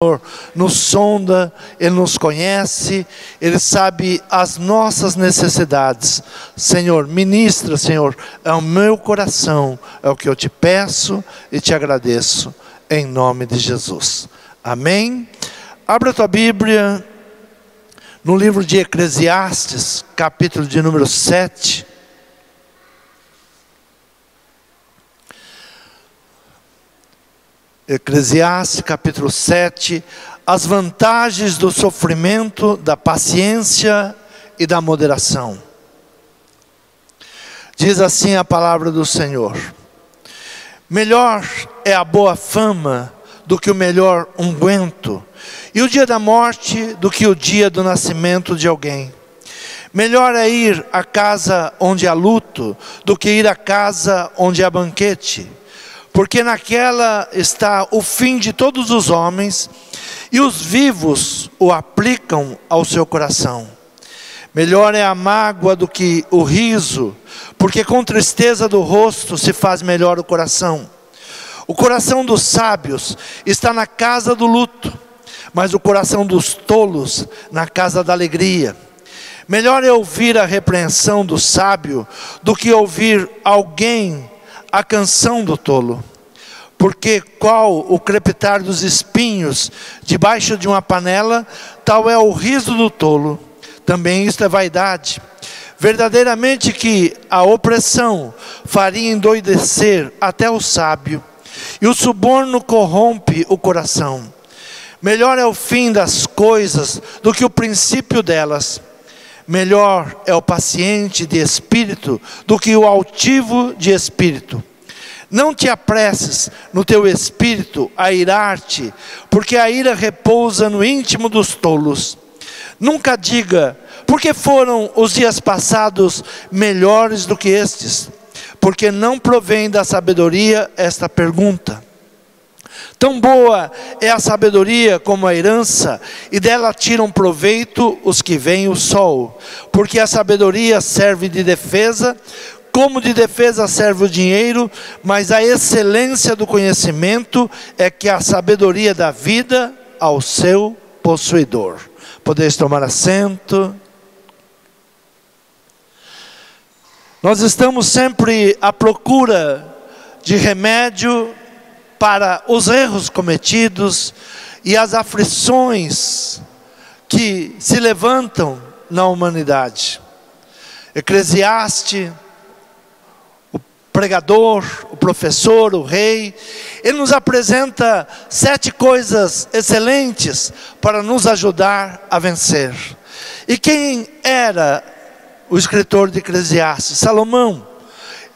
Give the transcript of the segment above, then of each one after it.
Senhor nos sonda, Ele nos conhece, Ele sabe as nossas necessidades. Senhor, ministra, Senhor, é o meu coração, é o que eu te peço e te agradeço, em nome de Jesus. Amém? Abra a tua Bíblia no livro de Eclesiastes, capítulo de número 7. Eclesiastes capítulo 7, as vantagens do sofrimento, da paciência e da moderação. Diz assim a palavra do Senhor: melhor é a boa fama do que o melhor unguento, e o dia da morte do que o dia do nascimento de alguém. Melhor é ir à casa onde há luto do que ir à casa onde há banquete, porque naquela está o fim de todos os homens, e os vivos o aplicam ao seu coração. Melhor é a mágoa do que o riso, porque com tristeza do rosto se faz melhor o coração. O coração dos sábios está na casa do luto, mas o coração dos tolos na casa da alegria. Melhor é ouvir a repreensão do sábio do que ouvir alguém a canção do tolo, porque qual o crepitar dos espinhos debaixo de uma panela, tal é o riso do tolo. Também isto é vaidade. Verdadeiramente que a opressão faria endoidecer até o sábio, e o suborno corrompe o coração. Melhor é o fim das coisas do que o princípio delas. Melhor é o paciente de espírito do que o altivo de espírito. Não te apresses no teu espírito a irar-te, porque a ira repousa no íntimo dos tolos. Nunca diga, porque foram os dias passados melhores do que estes, porque não provém da sabedoria esta pergunta. Tão boa é a sabedoria como a herança, e dela tiram proveito os que veem o sol, porque a sabedoria serve de defesa, como de defesa serve o dinheiro, mas a excelência do conhecimento é que a sabedoria dá vida ao seu possuidor. Podeis tomar assento. Nós estamos sempre à procura de remédio para os erros cometidos e as aflições que se levantam na humanidade. Eclesiastes, o pregador, o professor, o rei, ele nos apresenta 7 coisas excelentes para nos ajudar a vencer. E quem era o escritor de Eclesiastes? Salomão.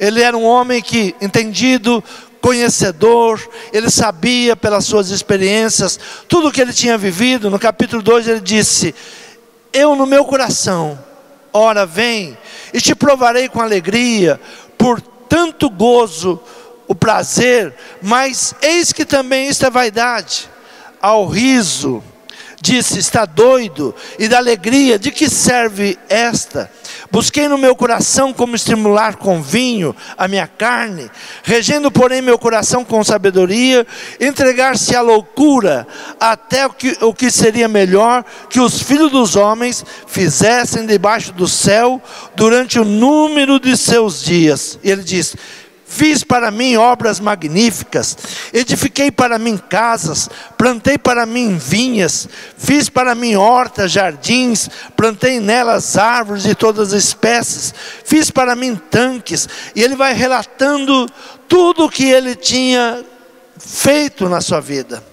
Ele era um homem que, entendido, conhecedor, ele sabia pelas suas experiências, tudo o que ele tinha vivido. No capítulo 2 ele disse: eu no meu coração, ora vem, e te provarei com alegria, por tanto gozo, o prazer, mas eis que também isto é vaidade. Ao riso, disse, está doido, e da alegria, de que serve esta? Busquei no meu coração como estimular com vinho a minha carne, regendo porém meu coração com sabedoria, entregar-se à loucura, até o que seria melhor que os filhos dos homens fizessem debaixo do céu, durante o número de seus dias. E ele diz: fiz para mim obras magníficas, edifiquei para mim casas, plantei para mim vinhas, fiz para mim hortas, jardins, plantei nelas árvores de todas as espécies, fiz para mim tanques. E ele vai relatando tudo o que ele tinha feito na sua vida,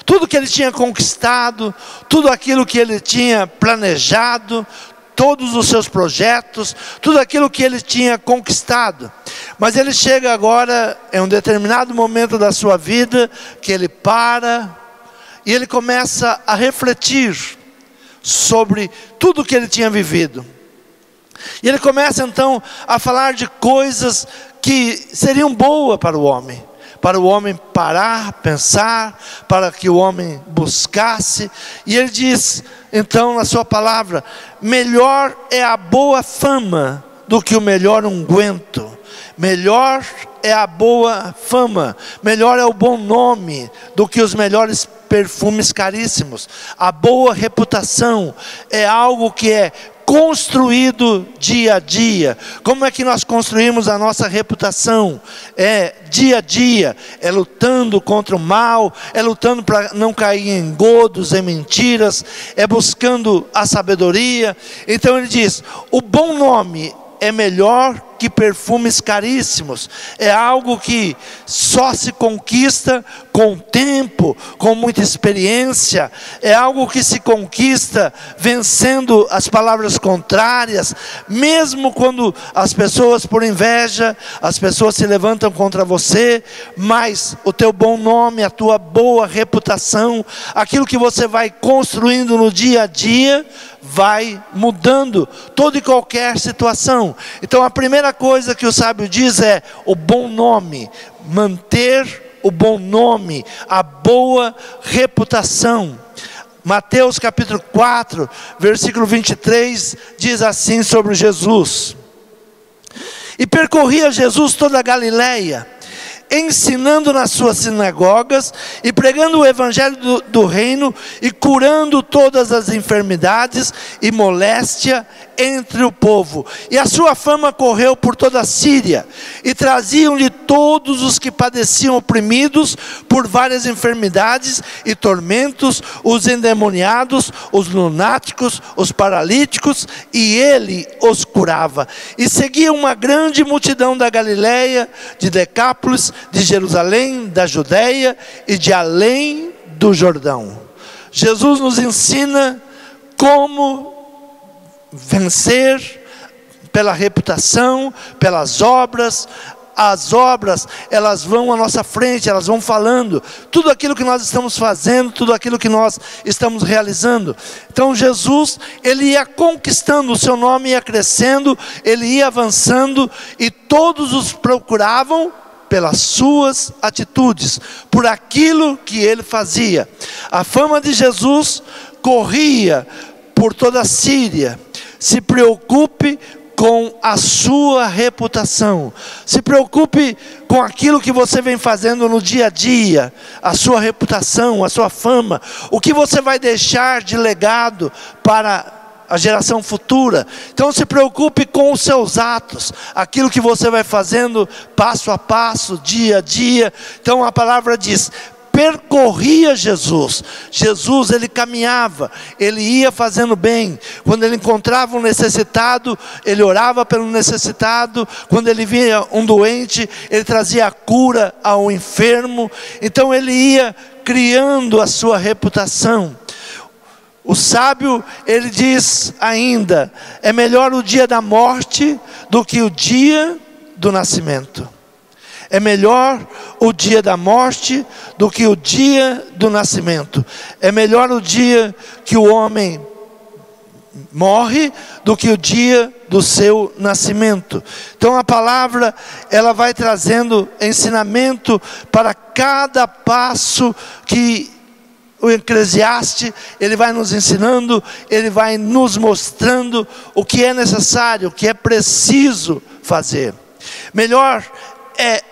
tudo que ele tinha conquistado, tudo aquilo que ele tinha planejado, todos os seus projetos, tudo aquilo que ele tinha conquistado. Mas ele chega agora, em um determinado momento da sua vida, que ele para, e ele começa a refletir sobre tudo que ele tinha vivido. E ele começa então a falar de coisas que seriam boas para o homem parar, pensar, para que o homem buscasse. E ele diz então na sua palavra: melhor é a boa fama do que o melhor unguento. Melhor é a boa fama, melhor é o bom nome do que os melhores perfumes caríssimos. A boa reputação é algo que é construído dia a dia. Como é que nós construímos a nossa reputação? É dia a dia, é lutando contra o mal, é lutando para não cair em engodos, em mentiras, é buscando a sabedoria. Então ele diz, o bom nome é melhor que perfumes caríssimos. É algo que só se conquista com tempo, com muita experiência. É algo que se conquista vencendo as palavras contrárias. Mesmo quando as pessoas, por inveja, as pessoas se levantam contra você, mas o teu bom nome, a tua boa reputação, aquilo que você vai construindo no dia a dia, vai mudando toda e qualquer situação. Então a primeira coisa que o sábio diz é o bom nome, manter o bom nome, a boa reputação. Mateus capítulo 4, versículo 23, diz assim sobre Jesus: e percorria Jesus toda a Galileia, ensinando nas suas sinagogas e pregando o evangelho do reino e curando todas as enfermidades e moléstia entre o povo. E a sua fama correu por toda a Síria, e traziam-lhe todos os que padeciam oprimidos por várias enfermidades e tormentos, os endemoniados, os lunáticos, os paralíticos, e ele os curava. E seguia uma grande multidão da Galileia, de Decápolis, de Jerusalém, da Judeia e de além do Jordão. Jesus nos ensina como vencer pela reputação, pelas obras. As obras, elas vão à nossa frente, elas vão falando tudo aquilo que nós estamos fazendo, tudo aquilo que nós estamos realizando. Então Jesus, ele ia conquistando, o seu nome ia crescendo, ele ia avançando, e todos os procuravam pelas suas atitudes, por aquilo que ele fazia. A fama de Jesus corria por toda a Síria. Se preocupe com a sua reputação, se preocupe com aquilo que você vem fazendo no dia a dia, a sua reputação, a sua fama, o que você vai deixar de legado para a geração futura. Então se preocupe com os seus atos, aquilo que você vai fazendo passo a passo, dia a dia. Então a palavra diz, percorria Jesus. Jesus, ele caminhava, ele ia fazendo bem. Quando ele encontrava um necessitado, ele orava pelo necessitado. Quando ele via um doente, ele trazia a cura ao enfermo. Então ele ia criando a sua reputação. O sábio, ele diz ainda, é melhor o dia da morte do que o dia do nascimento. É melhor o dia da morte do que o dia do nascimento. É melhor o dia que o homem morre do que o dia do seu nascimento. Então a palavra, ela vai trazendo ensinamento para cada passo que o Eclesiastes, ele vai nos ensinando, ele vai nos mostrando o que é necessário, o que é preciso fazer. Melhor é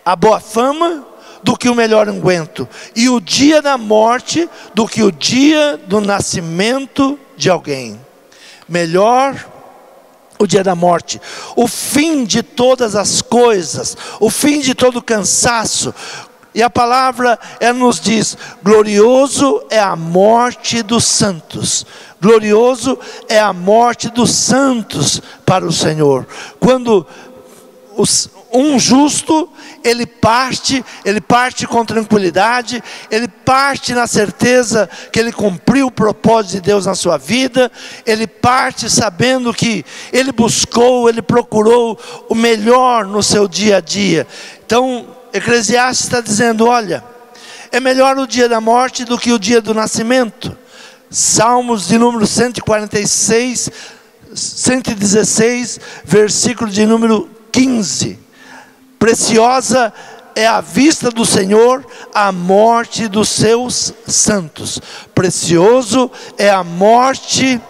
a boa fama do que o melhor unguento, e o dia da morte do que o dia do nascimento de alguém. Melhor o dia da morte, o fim de todas as coisas, o fim de todo cansaço. E a palavra, ela nos diz, glorioso é a morte dos santos. Glorioso é a morte dos santos para o Senhor. Quando um justo, ele parte com tranquilidade, ele parte na certeza que ele cumpriu o propósito de Deus na sua vida, ele parte sabendo que ele buscou, ele procurou o melhor no seu dia a dia. Então, Eclesiastes está dizendo, olha, é melhor o dia da morte do que o dia do nascimento. Salmos de número 146, 116, versículo de número 15. Preciosa é a vista do Senhor, a morte dos seus santos. Precioso é a morte,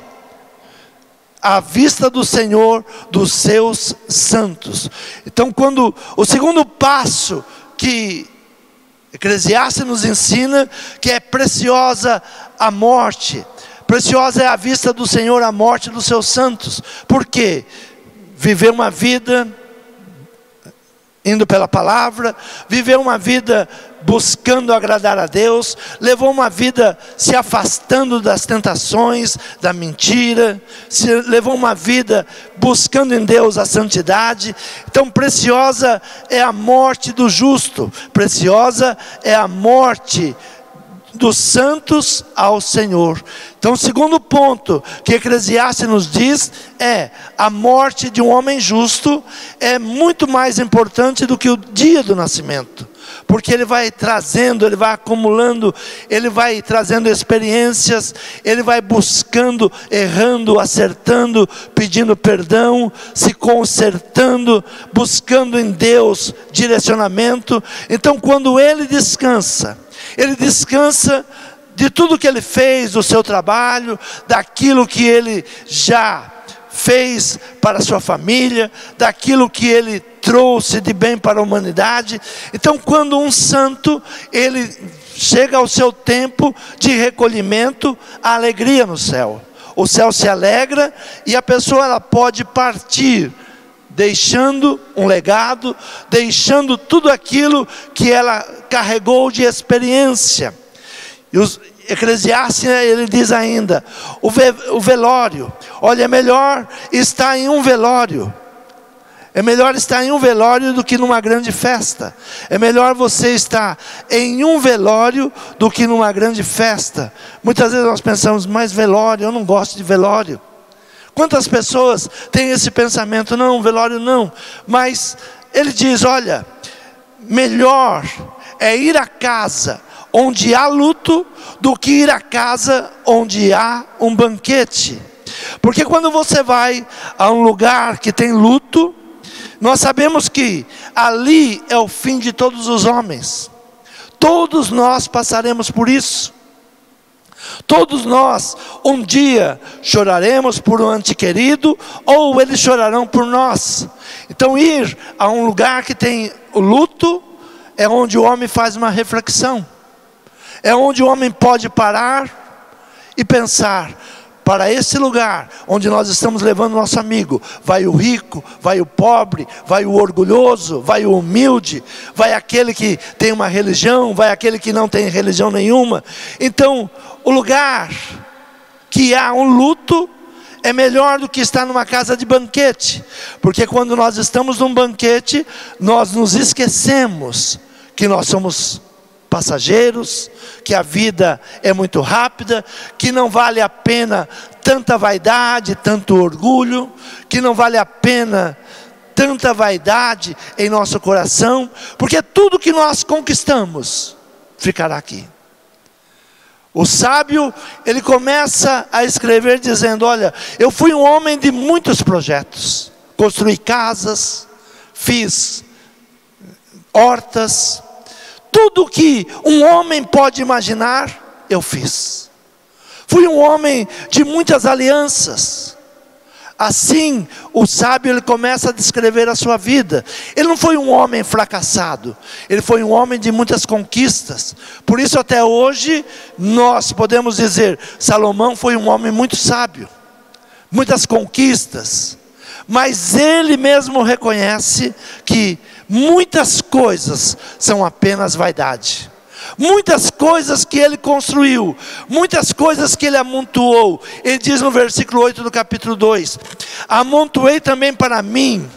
a vista do Senhor, dos seus santos. Então, quando o segundo passo que Eclesiastes nos ensina que é preciosa a morte. Preciosa é a vista do Senhor a morte dos seus santos. Por quê? Viver uma vida indo pela palavra, viver uma vida buscando agradar a Deus, levou uma vida se afastando das tentações, da mentira, levou uma vida buscando em Deus a santidade. Então preciosa é a morte do justo, preciosa é a morte dos santos ao Senhor. Então o segundo ponto que Eclesiastes nos diz é: a morte de um homem justo é muito mais importante do que o dia do nascimento, porque ele vai trazendo, ele vai acumulando, ele vai trazendo experiências, ele vai buscando, errando, acertando, pedindo perdão, se consertando, buscando em Deus direcionamento. Então quando ele descansa de tudo que ele fez, do seu trabalho, daquilo que ele já fez para a sua família, daquilo que ele trouxe de bem para a humanidade. Então quando um santo, ele chega ao seu tempo de recolhimento, a alegria no céu. O céu se alegra e a pessoa ela pode partir, deixando um legado, deixando tudo aquilo que ela carregou de experiência. E os Eclesiastes, ele diz ainda, o velório, olha, é melhor estar em um velório. É melhor estar em um velório do que numa grande festa. É melhor você estar em um velório do que numa grande festa. Muitas vezes nós pensamos, mas velório, eu não gosto de velório. Quantas pessoas têm esse pensamento? Não, velório não. Mas ele diz, olha, melhor é ir à casa onde há luto do que ir à casa onde há um banquete. Porque quando você vai a um lugar que tem luto, nós sabemos que ali é o fim de todos os homens. Todos nós passaremos por isso. Todos nós um dia choraremos por um ente querido, ou eles chorarão por nós. Então ir a um lugar que tem o luto é onde o homem faz uma reflexão. É onde o homem pode parar e pensar: para esse lugar onde nós estamos levando nosso amigo, vai o rico, vai o pobre, vai o orgulhoso, vai o humilde, vai aquele que tem uma religião, vai aquele que não tem religião nenhuma. Então, o lugar que há um luto é melhor do que estar numa casa de banquete, porque quando nós estamos num banquete, nós nos esquecemos que nós somos passageiros, que a vida é muito rápida, que não vale a pena tanta vaidade, tanto orgulho, que não vale a pena tanta vaidade em nosso coração, porque tudo que nós conquistamos ficará aqui. O sábio, ele começa a escrever dizendo: olha, eu fui um homem de muitos projetos, construí casas, fiz hortas, tudo que um homem pode imaginar, eu fiz. Fui um homem de muitas alianças. Assim, o sábio, ele começa a descrever a sua vida. Ele não foi um homem fracassado, ele foi um homem de muitas conquistas. Por isso até hoje, nós podemos dizer, Salomão foi um homem muito sábio, muitas conquistas. Mas ele mesmo reconhece que muitas coisas são apenas vaidade. Muitas coisas que ele construiu, muitas coisas que ele amontoou. Ele diz no versículo 8 do capítulo 2: amontoei também para mim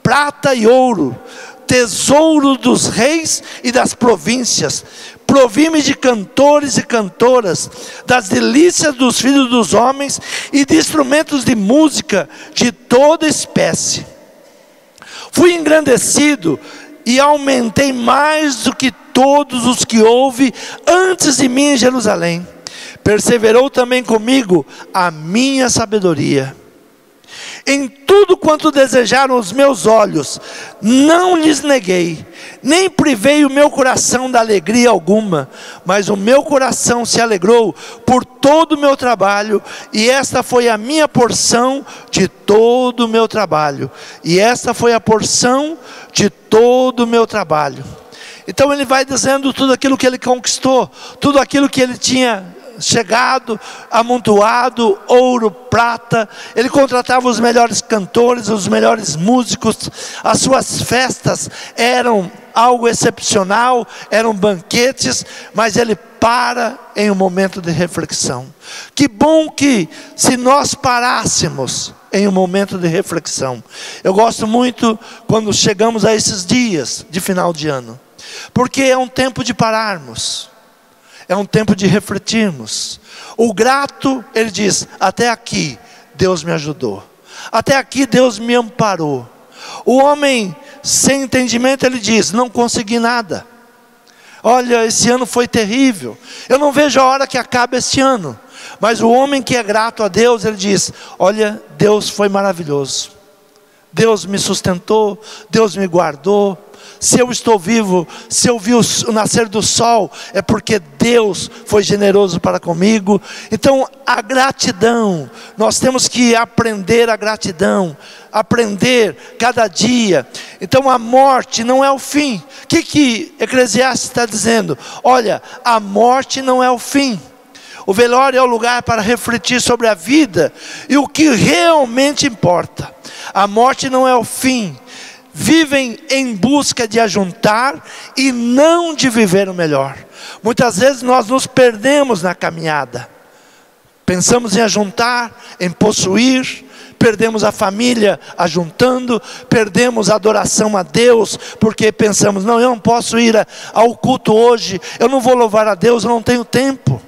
prata e ouro, tesouro dos reis e das províncias. Provi-me de cantores e cantoras, das delícias dos filhos dos homens e de instrumentos de música de toda espécie. Fui engrandecido e aumentei mais do que todos os que houve antes de mim em Jerusalém. Perseverou também comigo a minha sabedoria. Em tudo quanto desejaram os meus olhos, não lhes neguei, nem privei o meu coração da alegria alguma, mas o meu coração se alegrou por todo o meu trabalho, e esta foi a minha porção de todo o meu trabalho. E esta foi a porção de todo o meu trabalho. Então ele vai dizendo tudo aquilo que ele conquistou, tudo aquilo que ele tinha chegado, amontoado, ouro, prata. Ele contratava os melhores cantores, os melhores músicos. As suas festas eram algo excepcional, eram banquetes, mas ele para em um momento de reflexão. Que bom que se nós parássemos em um momento de reflexão. Eu gosto muito quando chegamos a esses dias de final de ano, porque é um tempo de pararmos, é um tempo de refletirmos. O grato, ele diz, até aqui Deus me ajudou, até aqui Deus me amparou. O homem sem entendimento, ele diz, não consegui nada. Olha, esse ano foi terrível, eu não vejo a hora que acabe este ano. Mas o homem que é grato a Deus, ele diz, olha, Deus foi maravilhoso, Deus me sustentou, Deus me guardou. Se eu estou vivo, se eu vi o nascer do sol, é porque Deus foi generoso para comigo. Então a gratidão, nós temos que aprender a gratidão, aprender cada dia. Então a morte não é o fim. O que Eclesiastes está dizendo? Olha, a morte não é o fim. O velório é o lugar para refletir sobre a vida e o que realmente importa. A morte não é o fim. Vivem em busca de ajuntar e não de viver o melhor. Muitas vezes nós nos perdemos na caminhada. Pensamos em ajuntar, em possuir, perdemos a família ajuntando, perdemos a adoração a Deus, porque pensamos, não, eu não posso ir ao culto hoje, eu não vou louvar a Deus, eu não tenho tempo.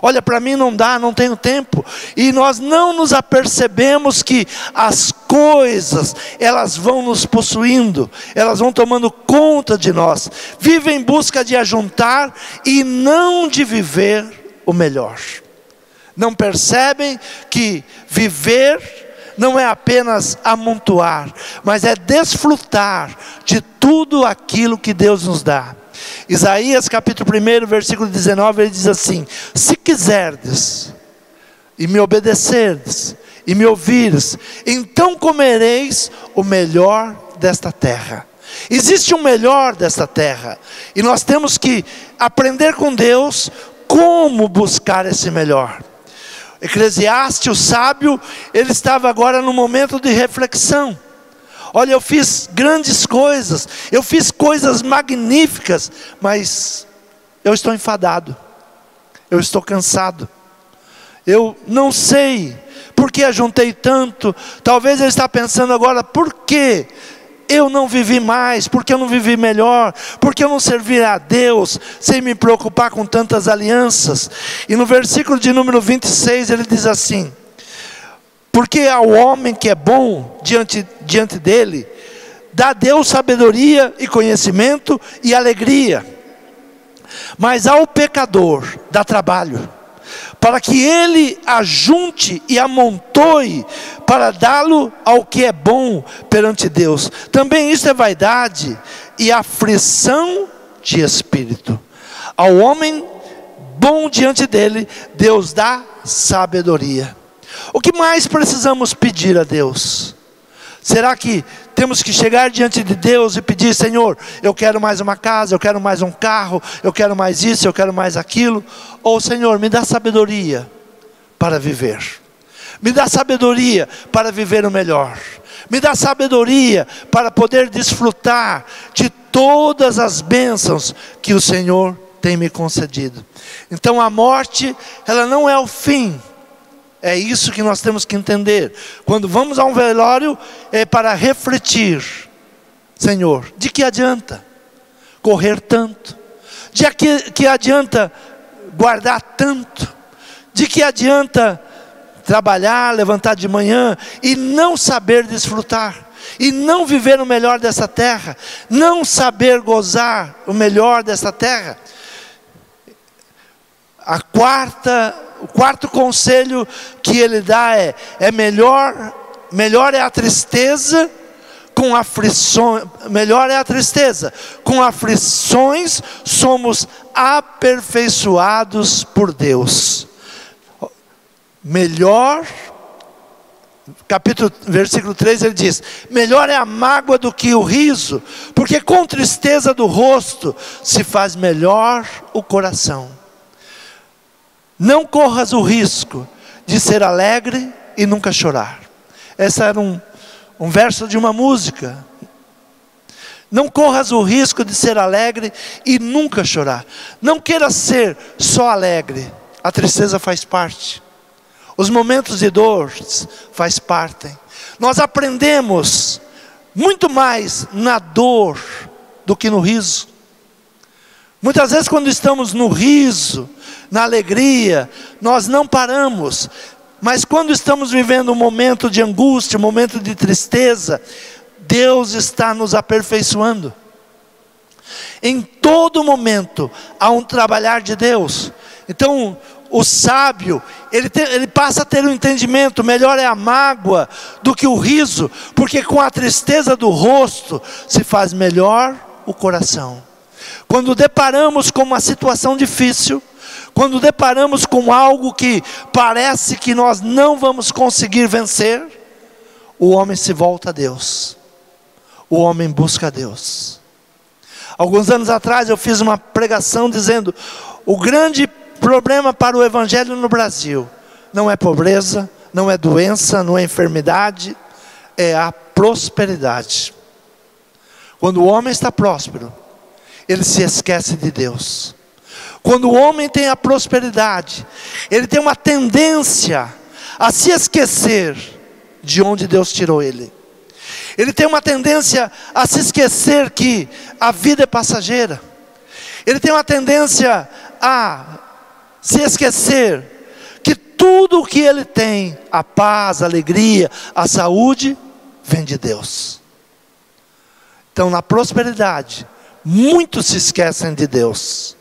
Olha, para mim não dá, não tenho tempo. E nós não nos apercebemos que as coisas, elas vão nos possuindo, elas vão tomando conta de nós. Vivem em busca de ajuntar e não de viver o melhor. Não percebem que viver não é apenas amontoar, mas é desfrutar de tudo aquilo que Deus nos dá. Isaías capítulo 1, versículo 19, ele diz assim: se quiserdes, e me obedecerdes, e me ouvires, então comereis o melhor desta terra. Existe um melhor desta terra, e nós temos que aprender com Deus como buscar esse melhor. Eclesiastes, o sábio, ele estava agora no momento de reflexão. Olha, eu fiz grandes coisas, eu fiz coisas magníficas, mas eu estou enfadado, eu estou cansado, eu não sei por que ajuntei tanto. Talvez ele está pensando agora, por que eu não vivi mais, por que eu não vivi melhor, por que eu não servi a Deus, sem me preocupar com tantas alianças. E no versículo de número 26 ele diz assim: porque ao homem que é bom diante dele, dá Deus sabedoria e conhecimento e alegria. Mas ao pecador dá trabalho, para que ele ajunte e amontoe, para dá-lo ao que é bom perante Deus. Também isso é vaidade e aflição de espírito. Ao homem bom diante dele, Deus dá sabedoria. O que mais precisamos pedir a Deus? Será que temos que chegar diante de Deus e pedir: Senhor, eu quero mais uma casa, eu quero mais um carro, eu quero mais isso, eu quero mais aquilo? Ou Senhor, me dá sabedoria para viver, me dá sabedoria para viver o melhor, me dá sabedoria para poder desfrutar de todas as bênçãos que o Senhor tem me concedido. Então a morte, ela não é o fim. É isso que nós temos que entender. Quando vamos a um velório, é para refletir: Senhor, de que adianta correr tanto? De que adianta guardar tanto? De que adianta trabalhar, levantar de manhã e não saber desfrutar? E não viver o melhor dessa terra? Não saber gozar o melhor dessa terra? O quarto conselho que ele dá é melhor é a tristeza com aflições, melhor é a tristeza, com aflições somos aperfeiçoados por Deus. Melhor versículo 3, ele diz: melhor é a mágoa do que o riso, porque com tristeza do rosto se faz melhor o coração. Não corras o risco de ser alegre e nunca chorar. Esse era um verso de uma música. Não corras o risco de ser alegre e nunca chorar. Não queira ser só alegre. A tristeza faz parte. Os momentos de dor faz parte. Nós aprendemos muito mais na dor do que no riso. Muitas vezes quando estamos no riso, na alegria, nós não paramos. Mas quando estamos vivendo um momento de angústia, um momento de tristeza, Deus está nos aperfeiçoando. Em todo momento há um trabalhar de Deus. Então o sábio, ele passa a ter um entendimento: melhor é a mágoa do que o riso, porque com a tristeza do rosto se faz melhor o coração. Quando deparamos com uma situação difícil, quando deparamos com algo que parece que nós não vamos conseguir vencer, o homem se volta a Deus, o homem busca a Deus. Alguns anos atrás eu fiz uma pregação dizendo: o grande problema para o evangelho no Brasil não é pobreza, não é doença, não é enfermidade, é a prosperidade. Quando o homem está próspero, ele se esquece de Deus. Quando o homem tem a prosperidade, ele tem uma tendência a se esquecer de onde Deus tirou ele. Ele tem uma tendência a se esquecer que a vida é passageira. Ele tem uma tendência a se esquecer que tudo o que ele tem, a paz, a alegria, a saúde, vem de Deus. Então na prosperidade, muitos se esquecem de Deus.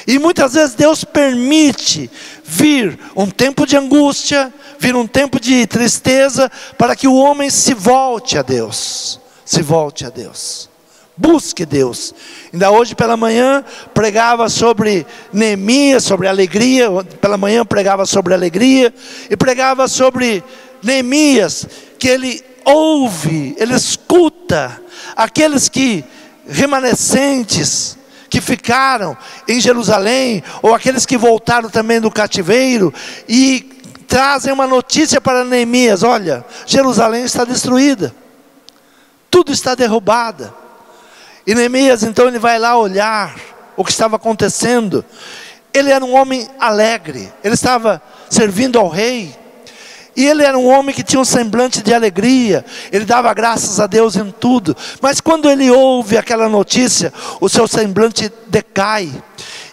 E muitas vezes Deus permite vir um tempo de angústia, vir um tempo de tristeza, para que o homem se volte a Deus. Se volte a Deus. Busque Deus. Ainda hoje pela manhã pregava sobre Neemias, sobre alegria. Pela manhã pregava sobre alegria. E pregava sobre Neemias, que ele ouve, ele escuta aqueles que remanescentes que ficaram em Jerusalém, ou aqueles que voltaram também do cativeiro, e trazem uma notícia para Neemias: olha, Jerusalém está destruída, tudo está derrubado. E Neemias então ele vai lá olhar o que estava acontecendo. Ele era um homem alegre, ele estava servindo ao rei, e ele era um homem que tinha um semblante de alegria, ele dava graças a Deus em tudo. Mas quando ele ouve aquela notícia, o seu semblante decai.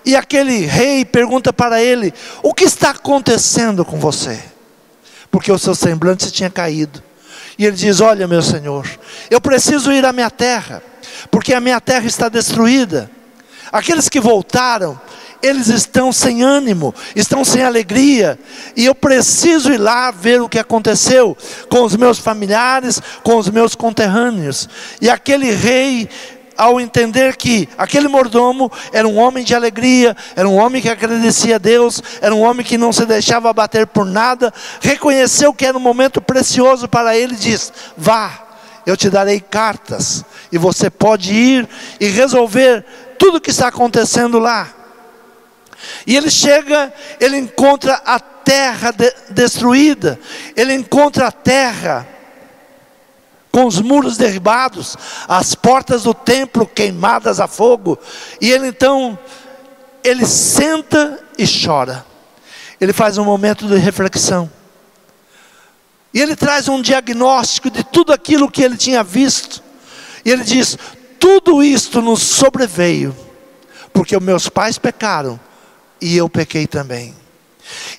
E aquele rei pergunta para ele: o que está acontecendo com você? Porque o seu semblante tinha caído. E ele diz: olha, meu senhor, eu preciso ir à minha terra, porque a minha terra está destruída. Aqueles que voltaram, eles estão sem ânimo, estão sem alegria, e eu preciso ir lá ver o que aconteceu com os meus familiares, com os meus conterrâneos. E aquele rei, ao entender que aquele mordomo era um homem de alegria, era um homem que agradecia a Deus, era um homem que não se deixava abater por nada, reconheceu que era um momento precioso para ele, e diz: vá, eu te darei cartas, e você pode ir e resolver tudo o que está acontecendo lá. E ele chega, ele encontra a terra destruída, ele encontra a terra com os muros derribados, as portas do templo queimadas a fogo. E ele então, ele senta e chora. Ele faz um momento de reflexão. E ele traz um diagnóstico de tudo aquilo que ele tinha visto. E ele diz: tudo isto nos sobreveio, porque os meus pais pecaram, e eu pequei também.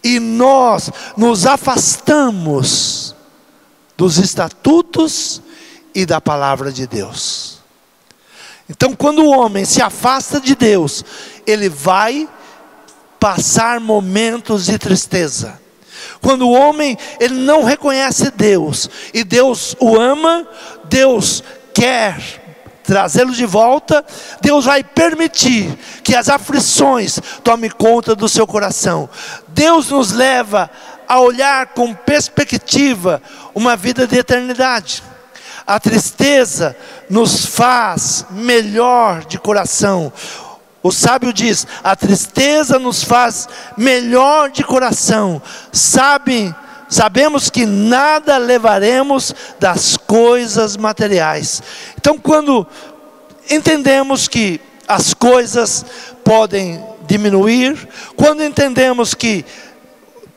E nós nos afastamos dos estatutos e da palavra de Deus. Então quando o homem se afasta de Deus, ele vai passar momentos de tristeza. Quando o homem ele não reconhece Deus, e Deus o ama, Deus quer trazê-lo de volta, Deus vai permitir que as aflições tomem conta do seu coração. Deus nos leva a olhar com perspectiva uma vida de eternidade. A tristeza nos faz melhor de coração. O sábio diz: a tristeza nos faz melhor de coração. Sabemos que nada levaremos das coisas materiais. Então, quando entendemos que as coisas podem diminuir, quando entendemos que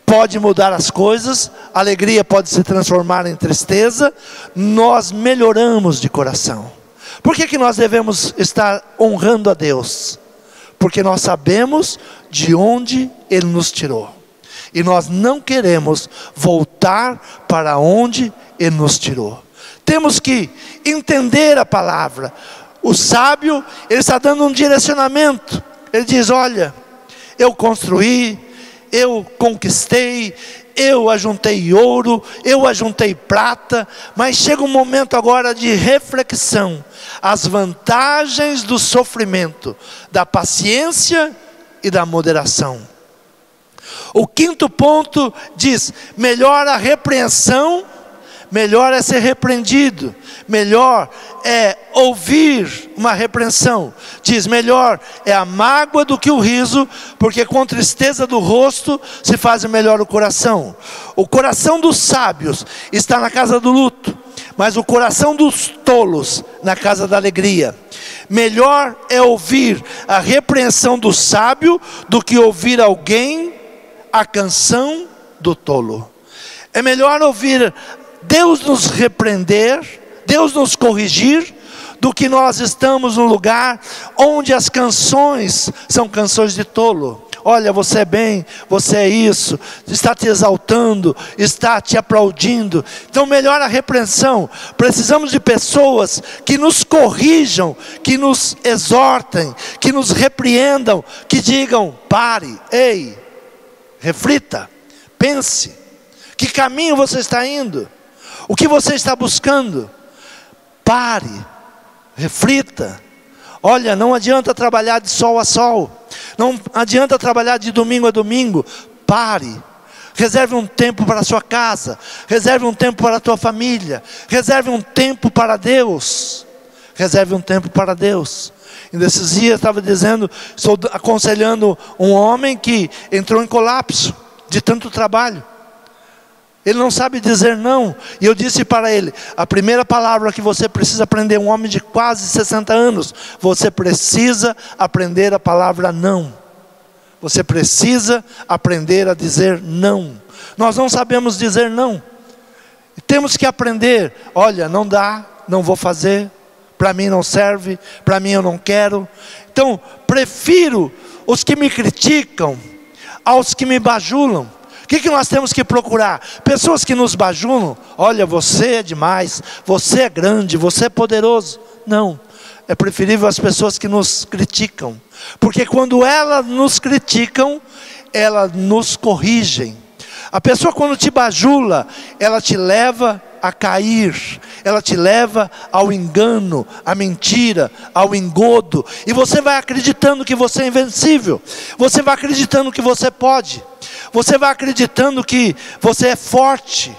pode mudar as coisas, a alegria pode se transformar em tristeza, nós melhoramos de coração. Por que nós devemos estar honrando a Deus? Porque nós sabemos de onde Ele nos tirou. E nós não queremos voltar para onde Ele nos tirou. Temos que entender a palavra. O sábio, ele está dando um direcionamento. Ele diz: olha, eu construí, eu conquistei, eu ajuntei ouro, eu ajuntei prata, mas chega um momento agora de reflexão. As vantagens do sofrimento, da paciência e da moderação. O quinto ponto diz: melhor a repreensão, melhor é ser repreendido, melhor é ouvir uma repreensão. Diz: melhor é a mágoa do que o riso, porque com tristeza do rosto se faz melhor o coração. O coração dos sábios está na casa do luto, mas o coração dos tolos na casa da alegria. Melhor é ouvir a repreensão do sábio do que ouvir alguém a canção do tolo. É melhor ouvir Deus nos repreender, Deus nos corrigir, do que nós estamos num lugar onde as canções são canções de tolo. Olha, você é bem, você é isso, está te exaltando, está te aplaudindo. Então melhor a repreensão. Precisamos de pessoas que nos corrijam, que nos exortem, que nos repreendam, que digam: pare, ei, reflita, pense, que caminho você está indo, o que você está buscando. Pare, reflita. Olha, não adianta trabalhar de sol a sol, não adianta trabalhar de domingo a domingo. Pare, reserve um tempo para a sua casa, reserve um tempo para a tua família, reserve um tempo para Deus, reserve um tempo para Deus. E nesses dias estava dizendo, estou aconselhando um homem que entrou em colapso de tanto trabalho. Ele não sabe dizer não. E eu disse para ele: a primeira palavra que você precisa aprender, um homem de quase 60 anos, você precisa aprender a palavra não. Você precisa aprender a dizer não. Nós não sabemos dizer não. E temos que aprender: olha, não dá, não vou fazer, para mim não serve, para mim eu não quero. Então, prefiro os que me criticam aos que me bajulam. O que nós temos que procurar? Pessoas que nos bajulam. Olha, você é demais, você é grande, você é poderoso. Não, é preferível as pessoas que nos criticam, porque quando elas nos criticam, elas nos corrigem. A pessoa, quando te bajula, ela te leva a cair, ela te leva ao engano, à mentira, ao engodo, e você vai acreditando que você é invencível, você vai acreditando que você pode, você vai acreditando que você é forte,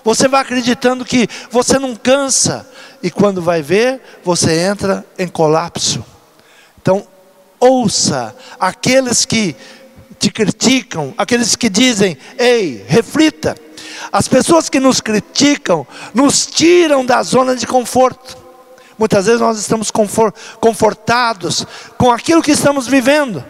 você vai acreditando que você não cansa, e quando vai ver, você entra em colapso. Então, ouça aqueles que te criticam, aqueles que dizem: ei, reflita. As pessoas que nos criticam, nos tiram da zona de conforto. Muitas vezes nós estamos confortados com aquilo que estamos vivendo.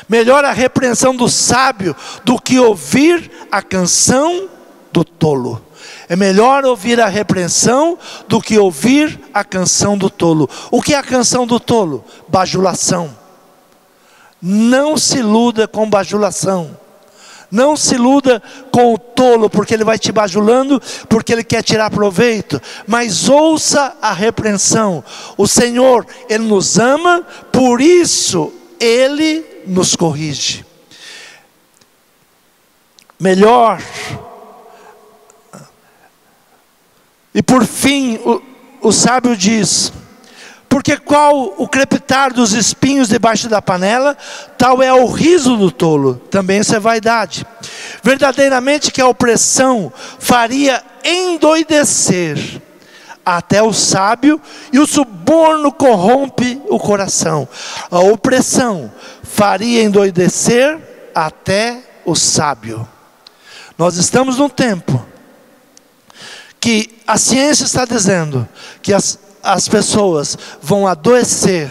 Melhor a repreensão do sábio do que ouvir a canção do tolo. É melhor ouvir a repreensão do que ouvir a canção do tolo. O que é a canção do tolo? Bajulação. Não se iluda com bajulação. Não se iluda com o tolo, porque ele vai te bajulando, porque ele quer tirar proveito. Mas ouça a repreensão. O Senhor, Ele nos ama, por isso Ele nos corrige. Melhor. E por fim, o sábio diz: Porque qual o crepitar dos espinhos debaixo da panela, tal é o riso do tolo. Também isso é vaidade. Verdadeiramente que a opressão faria endoidecer até o sábio, e o suborno corrompe o coração. A opressão faria endoidecer até o sábio. Nós estamos num tempo que a ciência está dizendo que as pessoas vão adoecer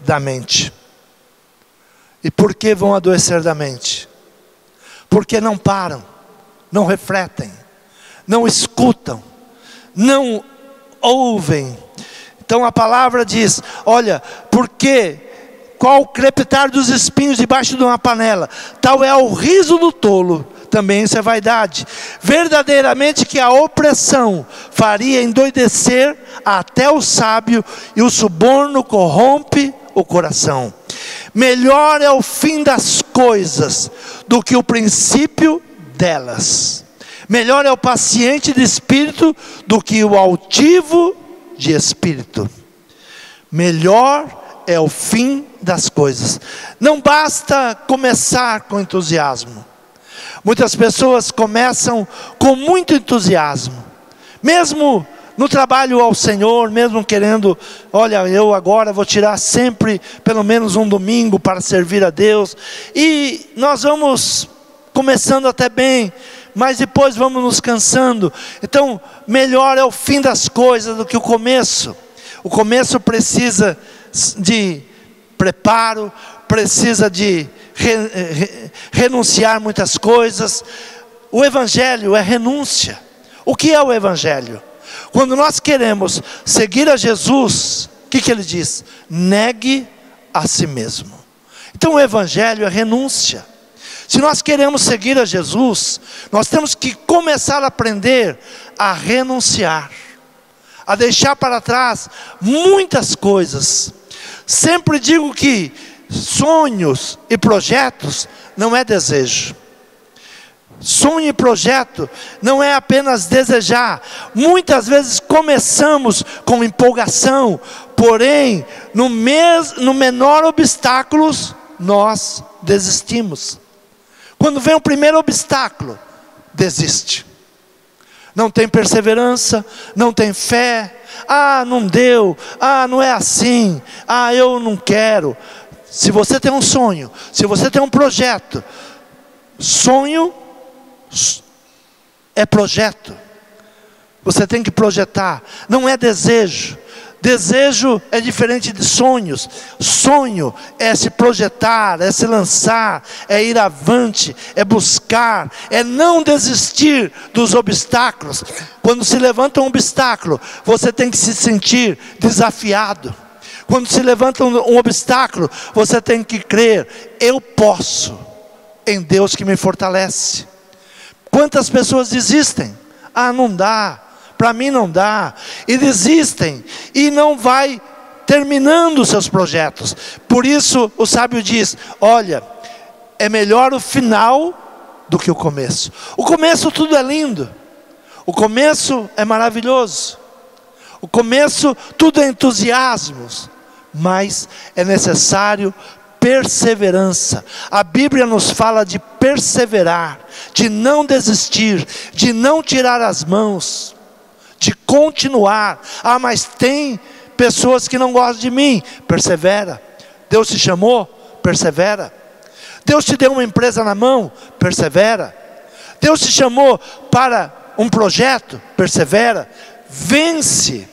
da mente. E por que vão adoecer da mente? Porque não param, não refletem, não escutam, não ouvem. Então a palavra diz, olha, porque qual o crepitar dos espinhos debaixo de uma panela, tal é o riso do tolo. Também isso é vaidade. Verdadeiramente que a opressão faria endoidecer até o sábio, e o suborno corrompe o coração. Melhor é o fim das coisas do que o princípio delas. Melhor é o paciente de espírito do que o altivo de espírito. Melhor é o fim das coisas. Não basta começar com entusiasmo. Muitas pessoas começam com muito entusiasmo, mesmo no trabalho ao Senhor, mesmo querendo, olha, eu agora vou tirar sempre pelo menos um domingo para servir a Deus, e nós vamos começando até bem, mas depois vamos nos cansando. Então melhor é o fim das coisas do que o começo. O começo precisa de preparo, precisa de renunciar muitas coisas. O Evangelho é renúncia. O que é o Evangelho? Quando nós queremos seguir a Jesus, o que ele diz? Negue a si mesmo. Então o Evangelho é renúncia. Se nós queremos seguir a Jesus, nós temos que começar a aprender a renunciar, a deixar para trás muitas coisas. Sempre digo que sonhos e projetos não é desejo. Sonho e projeto não é apenas desejar. Muitas vezes começamos com empolgação, porém no menor obstáculo nós desistimos. Quando vem o primeiro obstáculo, desiste. Não tem perseverança, não tem fé. Ah, não deu. Ah, não é assim. Ah, eu não quero. Se você tem um sonho, se você tem um projeto, sonho é projeto. Você tem que projetar, não é desejo. Desejo é diferente de sonhos. Sonho é se projetar, é se lançar, é ir avante, é buscar, é não desistir dos obstáculos. Quando se levanta um obstáculo, você tem que se sentir desafiado. Quando se levanta um obstáculo, você tem que crer, eu posso, em Deus que me fortalece. Quantas pessoas desistem? Ah, não dá. Para mim não dá, e desistem, e não vai terminando os seus projetos. Por isso o sábio diz, olha, é melhor o final do que o começo. O começo tudo é lindo, o começo é maravilhoso, o começo tudo é entusiasmo, mas é necessário perseverança. A Bíblia nos fala de perseverar, de não desistir, de não tirar as mãos, de continuar. Ah, mas tem pessoas que não gostam de mim. Persevera. Deus te chamou? Persevera. Deus te deu uma empresa na mão? Persevera. Deus te chamou para um projeto? Persevera. Vence.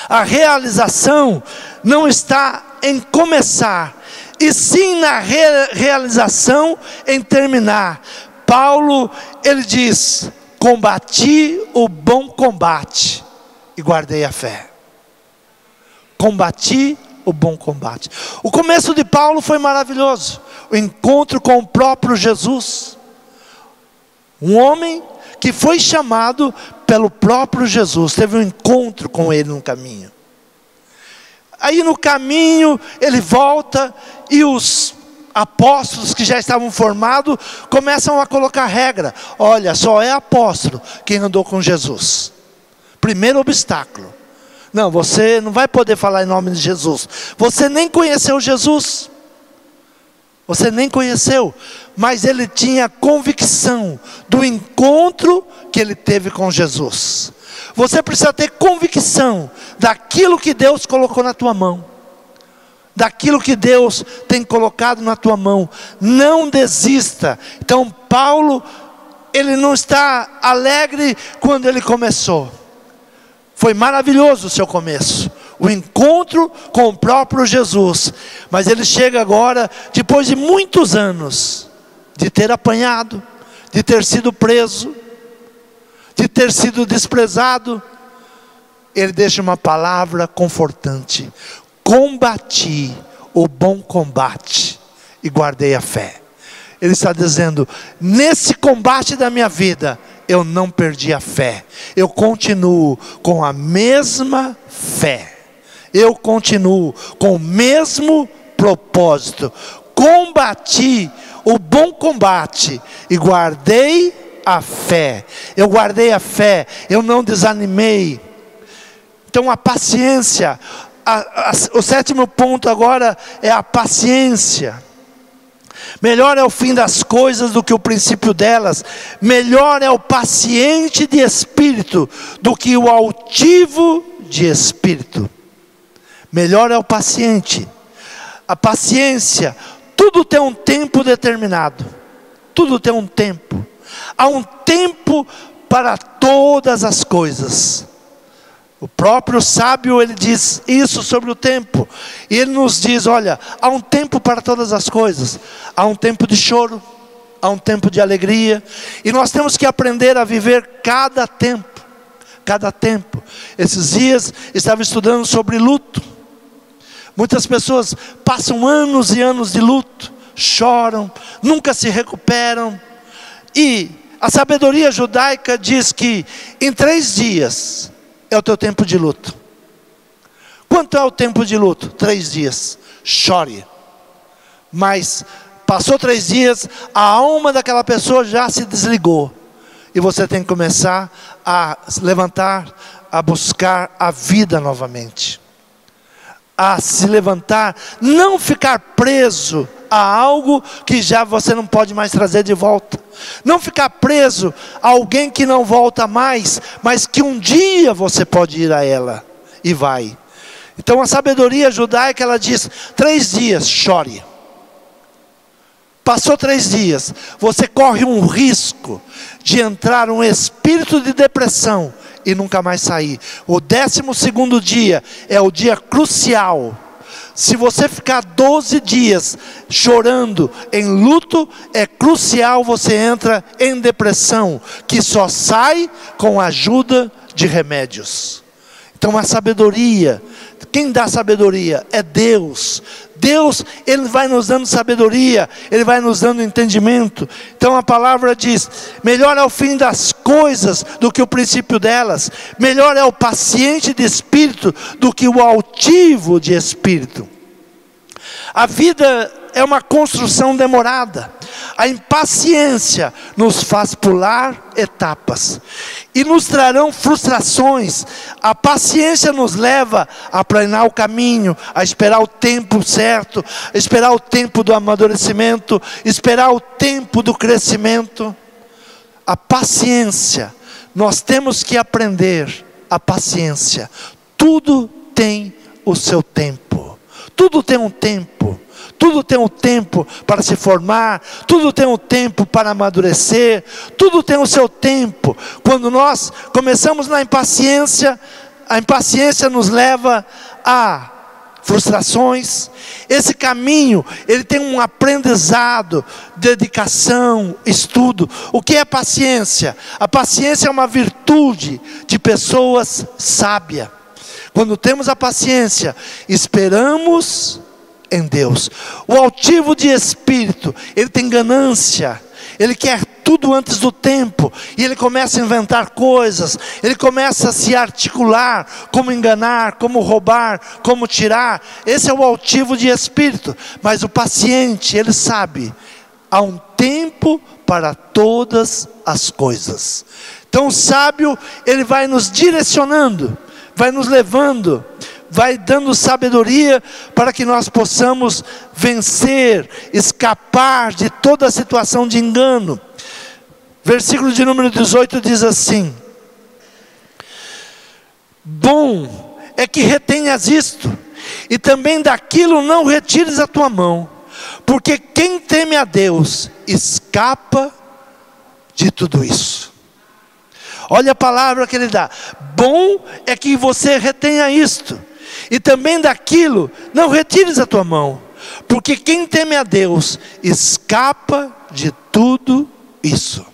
A realização não está em começar, e sim na realização em terminar. Paulo, ele diz, combati o bom combate e guardei a fé. Combati o bom combate. O começo de Paulo foi maravilhoso. O encontro com o próprio Jesus. Um homem que foi chamado pelo próprio Jesus. Teve um encontro com ele no caminho. Aí no caminho ele volta e os apóstolos que já estavam formados começam a colocar regra. Olha, só é apóstolo quem andou com Jesus. Primeiro obstáculo. Não, você não vai poder falar em nome de Jesus. Você nem conheceu Jesus. Você nem conheceu. Mas ele tinha convicção do encontro que ele teve com Jesus. Você precisa ter convicção daquilo que Deus colocou na tua mão. Daquilo que Deus tem colocado na tua mão. Não desista. Então Paulo, ele não está alegre quando ele começou. Foi maravilhoso o seu começo, o encontro com o próprio Jesus. Mas ele chega agora, depois de muitos anos, de ter apanhado, de ter sido preso, de ter sido desprezado. Ele deixa uma palavra confortante: combati o bom combate e guardei a fé. Ele está dizendo, nesse combate da minha vida, eu não perdi a fé. Eu continuo com a mesma fé. Eu continuo com o mesmo propósito. Combati o bom combate e guardei a fé. Eu guardei a fé, eu não desanimei. Então a paciência, o sétimo ponto agora é a paciência. Melhor é o fim das coisas do que o princípio delas. Melhor é o paciente de espírito do que o altivo de espírito. Melhor é o paciente. A paciência, tudo tem um tempo determinado. Tudo tem um tempo. Há um tempo para todas as coisas. O próprio sábio, ele diz isso sobre o tempo. E ele nos diz, olha, há um tempo para todas as coisas. Há um tempo de choro, há um tempo de alegria. E nós temos que aprender a viver cada tempo. Cada tempo. Esses dias, estava estudando sobre luto. Muitas pessoas passam anos e anos de luto. Choram, nunca se recuperam. E a sabedoria judaica diz que em 3 dias... é o teu tempo de luto. Quanto é o tempo de luto? 3 dias. Chore. Mas passou 3 dias, a alma daquela pessoa já se desligou. E você tem que começar a se levantar, a buscar a vida novamente. A se levantar, não ficar preso a algo que já você não pode mais trazer de volta. Não ficar preso a alguém que não volta mais, mas que um dia você pode ir a ela, e vai. Então a sabedoria judaica, ela diz, 3 dias, chore. Passou 3 dias, você corre um risco de entrar um espírito de depressão e nunca mais sair. O 12º dia é o dia crucial. Se você ficar 12 dias chorando em luto, é crucial, você entra em depressão, que só sai com a ajuda de remédios. Então a sabedoria, quem dá sabedoria é Deus. Deus, Ele vai nos dando sabedoria, Ele vai nos dando entendimento. Então a palavra diz, melhor é o fim das coisas do que o princípio delas. Melhor é o paciente de espírito do que o altivo de espírito. A vida é uma construção demorada. A impaciência nos faz pular etapas e nos trarão frustrações. A paciência nos leva a planear o caminho, a esperar o tempo certo, a esperar o tempo do amadurecimento, esperar o tempo do crescimento. A paciência, nós temos que aprender a paciência. Tudo tem o seu tempo. Tudo tem um tempo. Tudo tem um tempo para se formar, tudo tem um tempo para amadurecer, tudo tem o seu tempo. Quando nós começamos na impaciência, a impaciência nos leva a frustrações. Esse caminho, ele tem um aprendizado, dedicação, estudo. O que é paciência? A paciência é uma virtude de pessoas sábias. Quando temos a paciência, esperamos em Deus. O altivo de espírito, ele tem ganância, ele quer tudo antes do tempo, e ele começa a inventar coisas, ele começa a se articular, como enganar, como roubar, como tirar. Esse é o altivo de espírito. Mas o paciente, ele sabe, há um tempo para todas as coisas. Então o sábio, ele vai nos direcionando vai nos levando, vai dando sabedoria para que nós possamos vencer, escapar de toda a situação de engano. Versículo de número 18 diz assim: bom é que retenhas isto, e também daquilo não retires a tua mão, porque quem teme a Deus escapa de tudo isso. Olha a palavra que ele dá: bom é que você retenha isto, e também daquilo não retires a tua mão, porque quem teme a Deus escapa de tudo isso.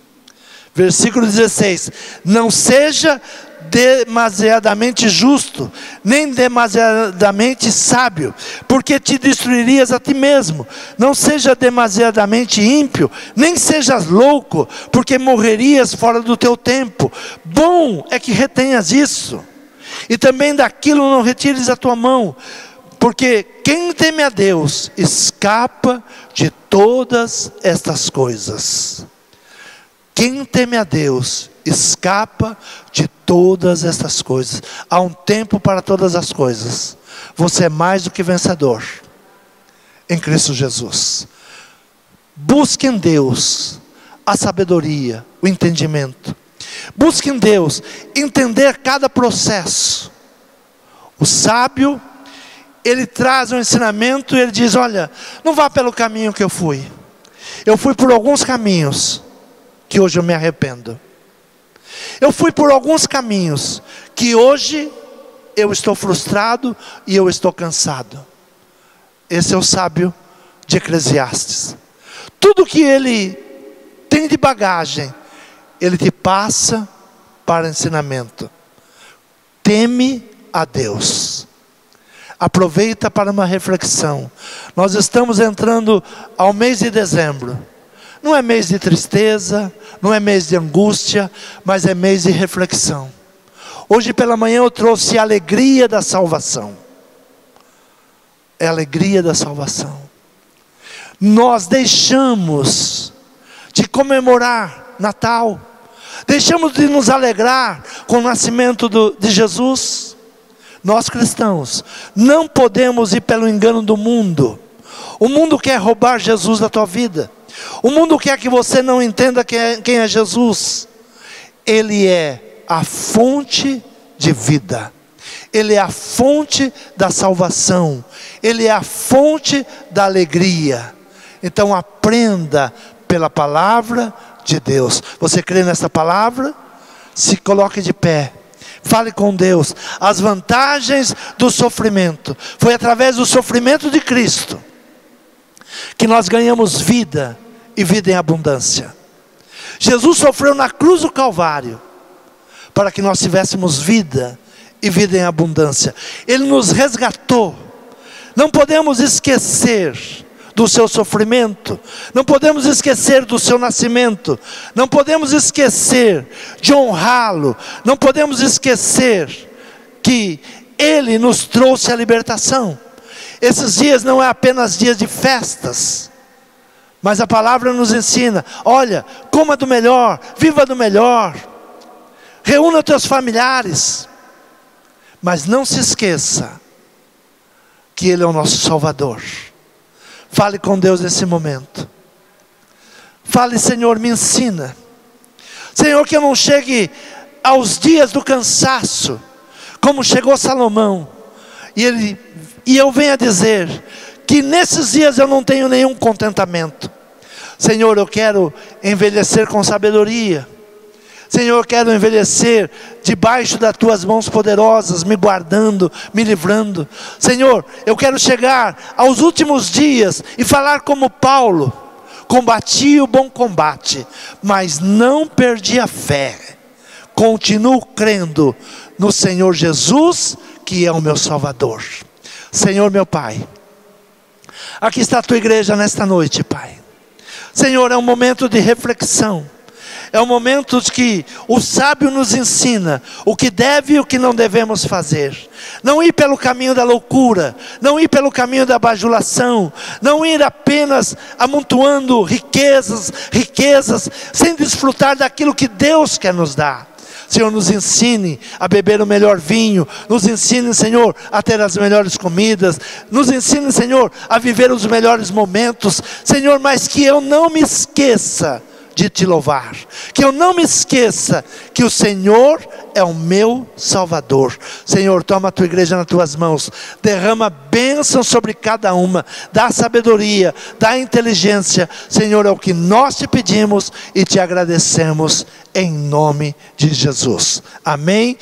Versículo 16: não seja demasiadamente justo, nem demasiadamente sábio, porque te destruirias a ti mesmo. Não seja demasiadamente ímpio, nem sejas louco, porque morrerias fora do teu tempo. Bom é que retenhas isso, e também daquilo não retires a tua mão, porque quem teme a Deus escapa de todas estas coisas. Quem teme a Deus escapa de todas estas coisas. Há um tempo para todas as coisas. Você é mais do que vencedor em Cristo Jesus. Busque em Deus a sabedoria, o entendimento. Busque em Deus entender cada processo. O sábio, ele traz um ensinamento e ele diz: olha, não vá pelo caminho que eu fui. Eu fui por alguns caminhos que hoje eu me arrependo. Eu fui por alguns caminhos que hoje eu estou frustrado e eu estou cansado. Esse é o sábio de Eclesiastes. Tudo que ele tem de bagagem, ele te passa para ensinamento. Teme a Deus. Aproveita para uma reflexão. Nós estamos entrando ao mês de dezembro. Não é mês de tristeza, não é mês de angústia, mas é mês de reflexão. Hoje pela manhã eu trouxe a alegria da salvação. É a alegria da salvação. Nós deixamos de comemorar Natal, deixamos de nos alegrar com o nascimento de Jesus. Nós cristãos não podemos ir pelo engano do mundo. O mundo quer roubar Jesus da tua vida. O mundo quer que você não entenda quem é Jesus. Ele é a fonte de vida. Ele é a fonte da salvação. Ele é a fonte da alegria. Então aprenda pela palavra de Deus. Você crê nessa palavra? Se coloque de pé. Fale com Deus. As vantagens do sofrimento. Foi através do sofrimento de Cristo que nós ganhamos vida e vida em abundância. Jesus sofreu na cruz do Calvário para que nós tivéssemos vida e vida em abundância. Ele nos resgatou. Não podemos esquecer do seu sofrimento, não podemos esquecer do seu nascimento, não podemos esquecer de honrá-lo, não podemos esquecer que Ele nos trouxe a libertação. Esses dias não é apenas dias de festas, mas a palavra nos ensina: olha, coma do melhor, viva do melhor, reúna os teus familiares, mas não se esqueça que Ele é o nosso Salvador. Fale com Deus nesse momento. Fale: Senhor, me ensina. Senhor, que eu não chegue aos dias do cansaço, como chegou Salomão, e eu venha dizer que nesses dias eu não tenho nenhum contentamento. Senhor, eu quero envelhecer com sabedoria. Senhor, eu quero envelhecer debaixo das tuas mãos poderosas, me guardando, me livrando. Senhor, eu quero chegar aos últimos dias e falar como Paulo: combati o bom combate, mas não perdi a fé. Continuo crendo no Senhor Jesus, que é o meu Salvador. Senhor meu Pai, aqui está a tua igreja nesta noite, Pai. Senhor, é um momento de reflexão. É um momento de que o sábio nos ensina o que deve e o que não devemos fazer. Não ir pelo caminho da loucura, não ir pelo caminho da bajulação, não ir apenas amontoando riquezas, sem desfrutar daquilo que Deus quer nos dar. Senhor, nos ensine a beber o melhor vinho, nos ensine, Senhor, a ter as melhores comidas, nos ensine, Senhor, a viver os melhores momentos, Senhor, mas que eu não me esqueça de te louvar, que eu não me esqueça que o Senhor é o meu Salvador. Senhor, toma a tua igreja nas tuas mãos, derrama bênção sobre cada uma, dá sabedoria, dá inteligência, Senhor, é o que nós te pedimos e te agradecemos em nome de Jesus, amém.